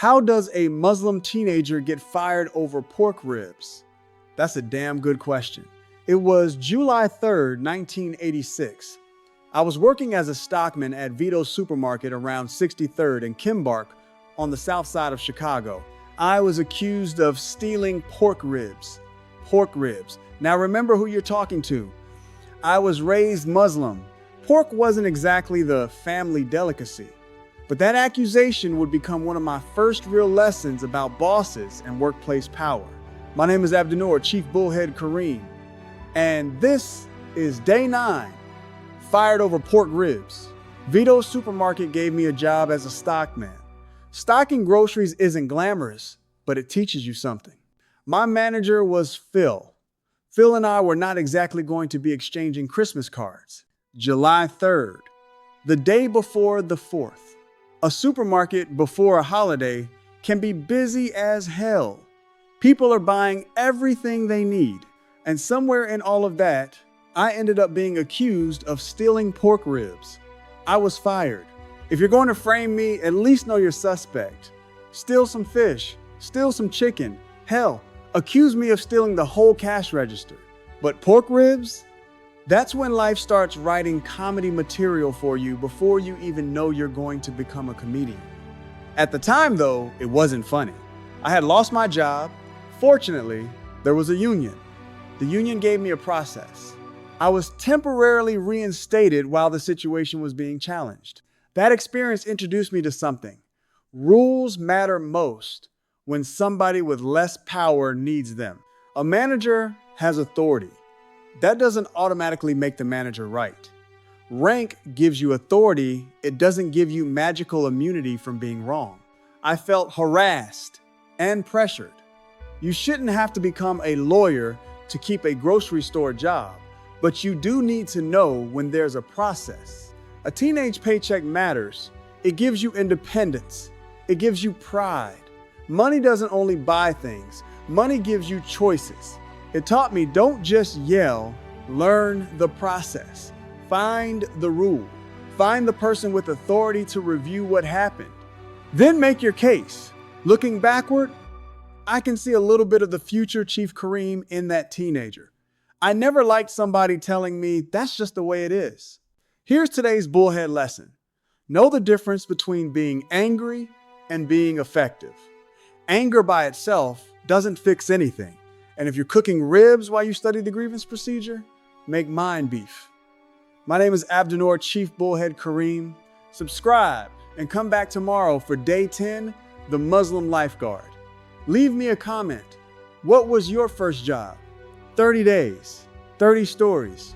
How does a Muslim teenager get fired over pork ribs? That's a damn good question. It was July 3rd, 1986. I was working as a stockman at Vito's supermarket around 63rd and Kimbark on the south side of Chicago. I was accused of stealing pork ribs. Pork ribs. Now remember who you're talking to. I was raised Muslim. Pork wasn't exactly the family delicacy. But that accusation would become one of my first real lessons about bosses and workplace power. My name is Abdunnoor, Chief Bullhead Karim, and this is day 9, fired over pork ribs. Vito's supermarket gave me a job as a stockman. Stocking groceries isn't glamorous, but it teaches you something. My manager was Phil. Phil and I were not exactly going to be exchanging Christmas cards. July 3rd, the day before the 4th. A supermarket before a holiday can be busy as hell. People are buying everything they need. And somewhere in all of that, I ended up being accused of stealing pork ribs. I was fired. If you're going to frame me, at least know your suspect. Steal some fish, steal some chicken. Hell, accuse me of stealing the whole cash register. But pork ribs? That's when life starts writing comedy material for you before you even know you're going to become a comedian. At the time, though, it wasn't funny. I had lost my job. Fortunately, there was a union. The union gave me a process. I was temporarily reinstated while the situation was being challenged. That experience introduced me to something. Rules matter most when somebody with less power needs them. A manager has authority. That doesn't automatically make the manager right. Rank gives you authority. It doesn't give you magical immunity from being wrong. I felt harassed and pressured. You shouldn't have to become a lawyer to keep a grocery store job, but you do need to know when there's a process. A teenage paycheck matters. It gives you independence. It gives you pride. Money doesn't only buy things. Money gives you choices. It taught me don't just yell, learn the process. Find the rule. Find the person with authority to review what happened. Then make your case. Looking backward, I can see a little bit of the future Chief Karim in that teenager. I never liked somebody telling me that's just the way it is. Here's today's Bullhead lesson. Know the difference between being angry and being effective. Anger by itself doesn't fix anything. And if you're cooking ribs while you study the grievance procedure, make mine beef. My name is Abdunnoor, Chief Bullhead Karim. Subscribe and come back tomorrow for day 10, the Muslim lifeguard. Leave me a comment. What was your first job? 30 days, 30 stories.